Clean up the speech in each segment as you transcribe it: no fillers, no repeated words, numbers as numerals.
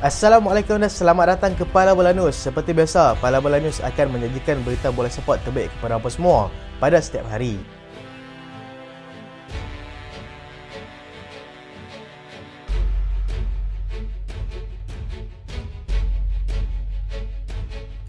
Assalamualaikum dan selamat datang ke Pala Bola News. Seperti biasa, Pala Bola News akan menyajikan berita bola sepak terbaik kepada anda semua pada setiap hari.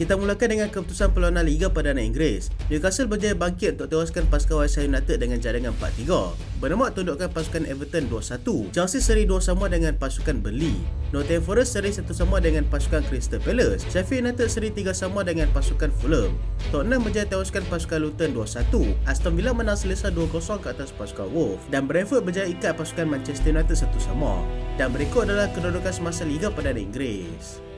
Kita mulakan dengan keputusan perlawanan Liga Perdana Inggeris. Newcastle berjaya bangkit untuk tewaskan pasukan West Ham United dengan jaringan 4-3. Bernama tundukkan pasukan Everton 2-1. Chelsea seri 2 sama dengan pasukan Burnley. Nottingham Forest seri 1 sama dengan pasukan Crystal Palace. Sheffield United seri 3 sama dengan pasukan Fulham. Tottenham berjaya tewaskan pasukan Luton 2-1. Aston Villa menang selesa 2-0 ke atas pasukan Wolves. Dan Brentford berjaya ikat pasukan Manchester United 1 sama. Dan berikut adalah kedudukan semasa Liga Perdana Inggeris.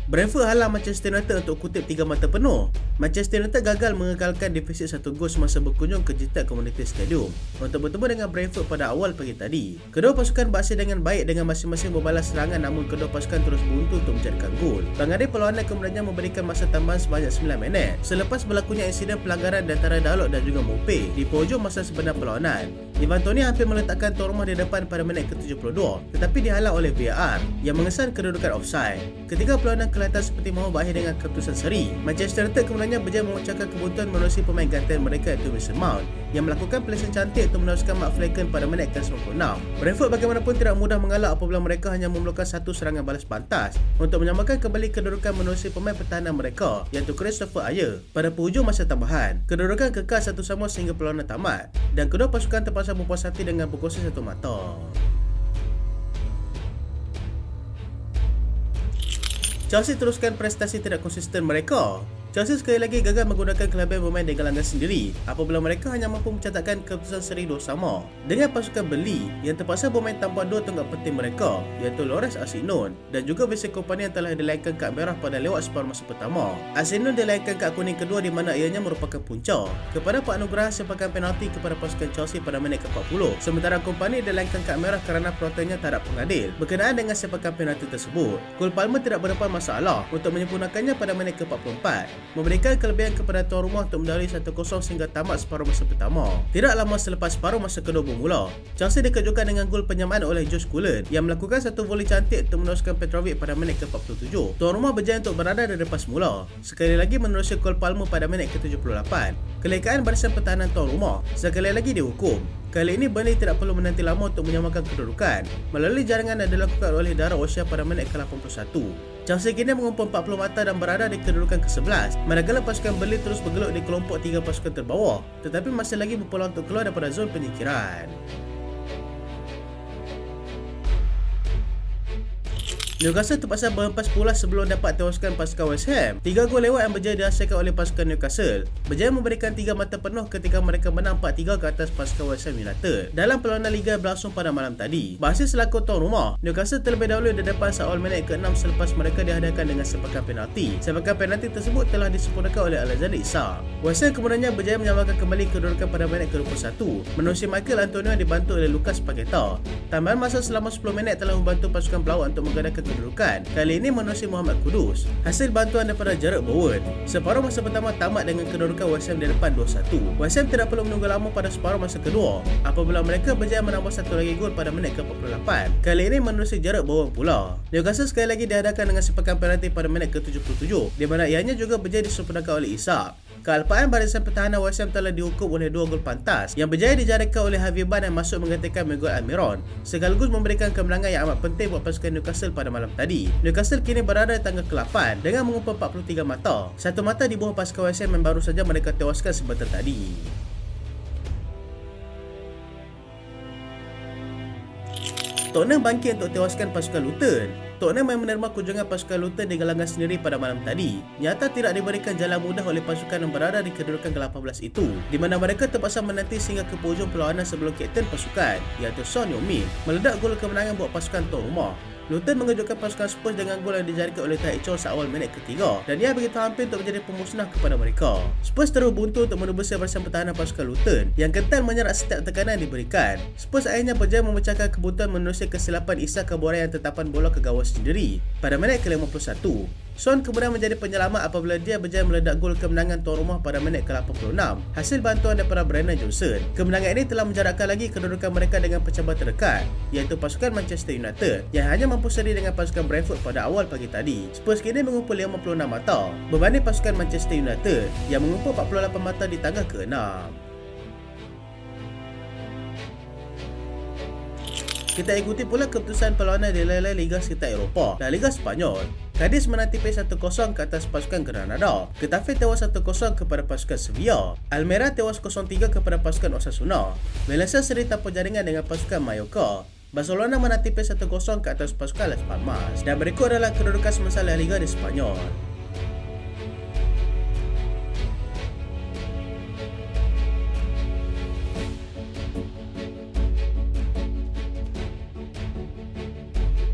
Brentford halang Manchester United untuk kutip 3 mata penuh. Manchester United gagal mengekalkan defisit 1 gol semasa berkunjung ke Gillette Community Stadium untuk bertemu dengan Brentford pada awal pagi tadi. Kedua pasukan beraksi dengan baik dengan masing-masing membalas serangan, namun kedua pasukan terus buntu untuk menjadikan gol. Pengadil perlawanan kemudiannya memberikan masa tambahan sebanyak 9 minit selepas berlakunya insiden pelanggaran di antara Dalot dan juga Mope di penghujung masa sebenar perlawanan. Ivan Toney hampir meletakkan tuan rumah di depan pada minit ke-72 tetapi dihalang oleh VAR yang mengesan kedudukan offside. Ketika perlawanan kelihatan seperti mahu berakhir dengan keputusan seri, Manchester United kemudiannya berjaya memecahkan kebutuhan menerusi pemain gantian mereka iaitu Mason Mount yang melakukan pelesan cantik untuk meneruskan Mark Flecken pada minit ke-96. Brentford bagaimanapun tidak mudah mengalah apabila mereka hanya memerlukan satu serangan balas pantas untuk menyamakan kembali kedudukan menerusi pemain pertahanan mereka iaitu Christopher Ayer pada penghujung masa tambahan. Kedudukan kekal 1-1 sehingga perlawanan tamat dan kedua pasukan terpaksa berpuas hati dengan bergosip satu mata. Chelsea teruskan prestasi tidak konsisten mereka. Chelsea sekali lagi gagal menggunakan kelebihan bermain di gelanggang sendiri apabila mereka hanya mampu mencatatkan keputusan seri 2 sama dengan pasukan Burnley yang terpaksa bermain tanpa dua tonggak penting mereka iaitu Loris Asinon dan juga Vincent Kompany yang telah dilayangkan kad merah pada lewat separuh masa pertama. Asinon dilayangkan kad kuning kedua di mana ianya merupakan punca kepada penganugerahan sepakan penalti kepada pasukan Chelsea pada minit ke-40, sementara Kompany dilayangkan kad merah kerana proteknya terhadap pengadil berkenaan dengan sepakan penalti tersebut. Cole Palmer tidak berdepan masalah untuk menyempurnakannya pada minit ke-44, memberikan kelebihan kepada tuan rumah untuk mendahului 1-0 sehingga tamat separuh masa pertama. Tidak lama selepas separuh masa kedua bermula, Chelsea dikejutkan dengan gol penyamaan oleh Josh Cullen yang melakukan satu voli cantik untuk meneruskan Petrovic pada minit ke-47. Tuan rumah berjaya untuk berada di depan semula, sekali lagi menerusi Cole Palmer pada minit ke-78. Kelekaan barisan pertahanan tuan rumah sekali lagi dihukum. Kali ini Burnley tidak perlu menanti lama untuk menyamakan kedudukan melalui jaringan yang dilakukan oleh Dara O'Shea pada minit ke-81. Chelsea kini mengumpul 40 mata dan berada di kedudukan ke-11, manakala pasukan Burnley terus bergelut di kelompok 3 pasukan terbawah tetapi masih lagi berpeluang untuk keluar daripada zon penyingkiran. Newcastle terpaksa berhempas pula sebelum dapat tewaskan pasukan West Ham. 3 gol lewat yang berjaya dihasilkan oleh pasukan Newcastle berjaya memberikan 3 mata penuh ketika mereka menang 4-3 ke atas pasukan West Ham United dalam perlawanan Liga berlangsung pada malam tadi. Berhasil selaku tuan rumah, Newcastle terlebih dahulu di depan seawal minit ke-6 selepas mereka dihadapkan dengan sepakan penalti. Sepakan penalti tersebut telah disempurnakan oleh Alexander Isak. West Ham kemudiannya berjaya menyamakan kembali kedudukan pada minit ke-21 menerusi Michael Antonio yang dibantu oleh Lucas Paqueta. Tambahan masa selama 10 minit telah membantu pasukan pelawak untuk menggandakan kedudukan, kali ini menerusi Muhammad Kudus hasil bantuan daripada Jarrod Bowen. Separuh masa pertama tamat dengan kedudukan West Ham di depan 2-1. West Ham tidak perlu menunggu lama pada separuh masa kedua apabila mereka berjaya menambah satu lagi gol pada minit ke-48, kali ini menerusi Jarrod Bowen pula. Newcastle sekali lagi dihadapkan dengan sepakan penalti pada minit ke-77 di mana ianya juga berjaya disempurnakan oleh Isak. Kealpaan barisan pertahanan West Ham telah dihukum oleh 2 gol pantas yang berjaya dijaringkan oleh Javier Ban yang masuk menggantikan Miguel Almiron sekaligus memberikan kemenangan yang amat penting buat pasukan Newcastle pada malam tadi. Newcastle kini berada di tangga ke-8 dengan mengumpul 43 mata. Satu mata di bawah pasukan West Ham yang baru saja mereka tewaskan sebentar tadi. Tottenham bangkit untuk tewaskan pasukan Luton. Tottenham yang menerima kunjungan pasukan Luton di gelanggang sendiri pada malam tadi nyata tidak diberikan jalan mudah oleh pasukan yang berada di kedudukan ke-18 itu, di mana mereka terpaksa menanti sehingga ke penghujung perlawanan sebelum kapten pasukan iaitu Son Heung-min meledak gol kemenangan buat pasukan tuan rumah. Luton mengejutkan pasukan Spurs dengan gol yang dijaringkan oleh Tahith Chong seawal minit ketiga dan ia begitu hampir untuk menjadi pemusnah kepada mereka. Spurs terus buntu untuk menebusi barisan pertahanan pasukan Luton yang kental menyerang setiap tekanan yang diberikan. Spurs akhirnya berjaya memecahkan kebutuhan menerusi kesilapan Issa Kabore yang tetapan bola ke gawang sendiri pada minit ke-51. Son kemudian menjadi penyelamat apabila dia berjaya meledak gol kemenangan tuan rumah pada minit ke-86 hasil bantuan daripada Brennan Johnson. Kemenangan ini telah menjarakkan lagi kedudukan mereka dengan pencabar terdekat, iaitu pasukan Manchester United yang hanya mampu seri dengan pasukan Brentford pada awal pagi tadi. Spurs kini mengumpul 56 mata berbanding pasukan Manchester United yang mengumpul 48 mata di tangga ke-6. Kita ikuti pula keputusan perlawanan di lain-lain Liga sekitar Eropah dan Liga Spanyol. Cadiz menang tipis 1-0 ke atas pasukan Granada. Getafe tewas 1-0 kepada pasukan Sevilla. Almeria tewas 0-3 kepada pasukan Osasuna. Valencia seri tanpa jaringan dengan pasukan Mallorca. Barcelona menang tipis 1-0 ke atas pasukan Las Palmas. Dan berikut adalah kedudukan semasa La Liga di Spanyol.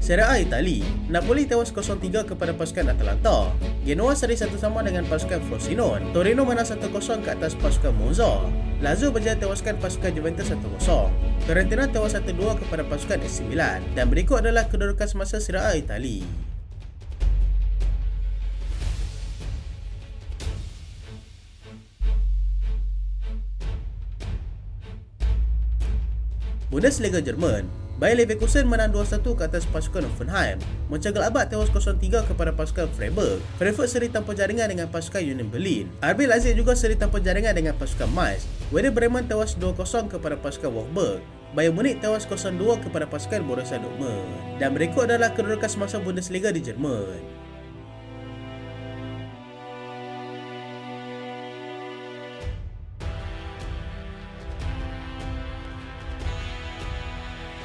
Serie A Itali, Napoli tewas 0-3 kepada pasukan Atalanta. Genoa seri 1-1 dengan pasukan Frosinone. Torino menang 1-0 ke atas pasukan Monza. Lazio berjaya tewaskan pasukan Juventus 1-0. Fiorentina tewas 1-2 kepada pasukan AC Milan. Dan berikut adalah kedudukan semasa Serie A Itali. Bundesliga Jerman, Bayer Leverkusen menang 2-1 ke atas pasukan Hoffenheim. Mönchengladbach tewas 0-3 kepada pasukan Freiburg. Frankfurt seri tanpa jaringan dengan pasukan Union Berlin. RB Leipzig juga seri tanpa jaringan dengan pasukan Mainz. Werder Bremen tewas 2-0 kepada pasukan Wolfsburg. Bayern Munich tewas 0-2 kepada pasukan Borussia Dortmund. Dan berikut adalah kedudukan semasa Bundesliga di Jerman.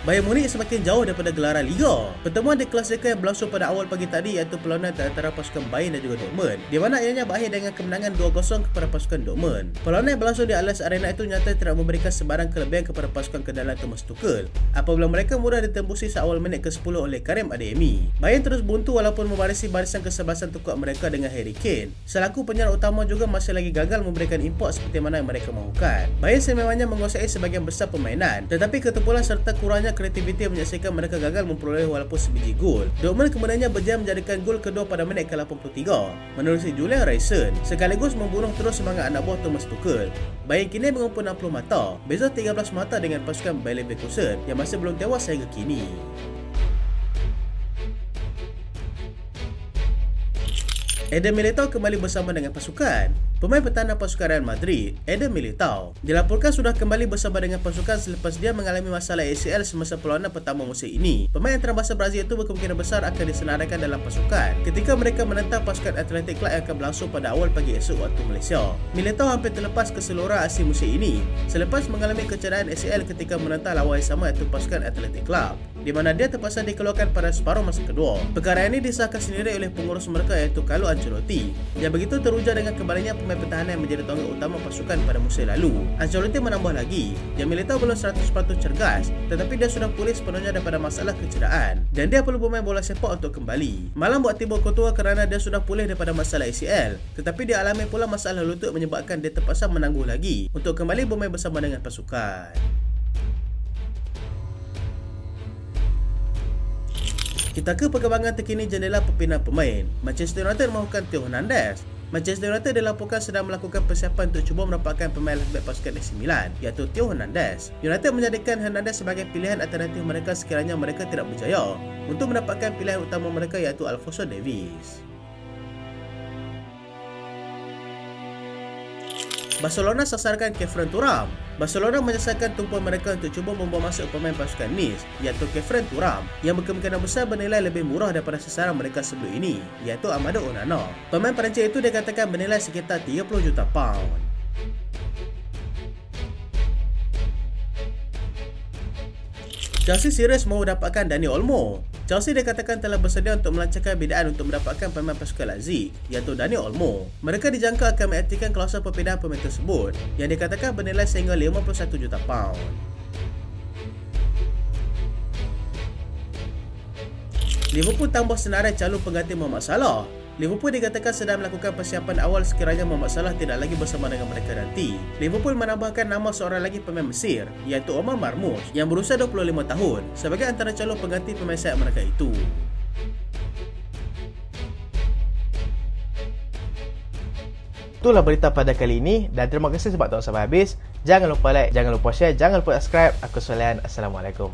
Bayern Munich semakin jauh daripada gelaran Liga. Pertemuan di kelas Liga yang berlangsung pada awal pagi tadi iaitu perlawanan antara pasukan Bayern dan juga Dortmund, di mana ianya berakhir dengan kemenangan 2-0 kepada pasukan Dortmund. Perlawanan yang berlangsung di Allianz Arena itu nyata tidak memberikan sebarang kelebihan kepada pasukan kendalan Thomas Tuchel apabila mereka mudah ditembusi seawal minit ke-10 oleh Karim Adeyemi. Bayern terus buntu walaupun mewarisi barisan kesebelasan terkuat mereka dengan Harry Kane. Selaku penyerang utama juga masih lagi gagal memberikan import seperti mana yang mereka mahukan. Bayern sememangnya menguasai sebagian besar permainan, tetapi ketumpulan serta kurangnya kreativiti yang menyaksikan mereka gagal memperoleh walaupun sebiji gol. Dortmund kemudiannya berjaya menjadikan gol kedua pada minit ke-83 menerusi Julian Reisen, sekaligus membunuh terus semangat anak buah Thomas Tuchel. Bayern kini mengumpul 60 mata, beza 13 mata dengan pasukan Bayer Leverkusen yang masih belum tewas sehingga kini. Eder Militao kembali bersama dengan pasukan. Pemain pertahanan pasukan Real Madrid, Eder Militao, dilaporkan sudah kembali bersama dengan pasukan selepas dia mengalami masalah ACL semasa perlawanan pertama musim ini. Pemain antarabangsa Brazil itu berkemungkinan besar akan disenaraikan dalam pasukan ketika mereka menentang pasukan Athletic Club yang akan berlangsung pada awal pagi esok waktu Malaysia. Militao hampir terlepas keseluruhan aksi musim ini selepas mengalami kecederaan ACL ketika menentang lawan yang sama iaitu pasukan Athletic Club, di mana dia terpaksa dikeluarkan pada separuh masa kedua. Perkara ini disahkan sendiri oleh pengurus mereka iaitu Carlo Ancelotti yang begitu teruja dengan kembalinya pemain pertahanan yang menjadi tonggak utama pasukan pada musim lalu. Ancelotti menambah lagi yang Militao belum 100% cergas, tetapi dia sudah pulih sepenuhnya daripada masalah kecederaan dan dia perlu bermain bola sepak untuk kembali. Malam buat tiba Courtois kerana dia sudah pulih daripada masalah ACL, tetapi dia alami pula masalah lutut menyebabkan dia terpaksa menangguh lagi untuk kembali bermain bersama dengan pasukan. Kita ke perkembangan terkini jendela perpindahan pemain. Manchester United mahukan Theo Hernandez. Manchester United dilaporkan sedang melakukan persiapan untuk cuba mendapatkan pemain left back pasukan AC Milan iaitu Theo Hernandez. United menjadikan Hernandez sebagai pilihan alternatif mereka sekiranya mereka tidak berjaya untuk mendapatkan pilihan utama mereka iaitu Alphonso Davies. Barcelona sasarkan Kefren Turam. Barcelona menyasarkan tumpuan mereka untuk cuba membawa masuk pemain pasukan Nice iaitu Kefren Turam yang berkemungkinan besar bernilai lebih murah daripada sasaran mereka sebelum ini iaitu Amadou Onana. Pemain Perancis itu dikatakan bernilai sekitar 30 juta pound. Chelsea serius mahu dapatkan Dani Olmo. Chelsea dikatakan telah bersedia untuk melancarkan bidaan untuk mendapatkan pemain pasukan Leipzig iaitu Dani Olmo. Mereka dijangka akan mengaktifkan klausul perpindahan pemain tersebut yang dikatakan bernilai sehingga 51 juta pound. Liverpool tambah senarai calon pengganti Mohamed Salah. Liverpool dikatakan sedang melakukan persiapan awal sekiranya Mohamed Salah tidak lagi bersama dengan mereka nanti. Liverpool menambahkan nama seorang lagi pemain Mesir iaitu Omar Marmoush yang berusia 25 tahun sebagai antara calon pengganti pemain sayap mereka itu. Itulah berita pada kali ini dan terima kasih sebab tonton sampai habis. Jangan lupa like, jangan lupa share, jangan lupa subscribe. Aku Solian. Assalamualaikum.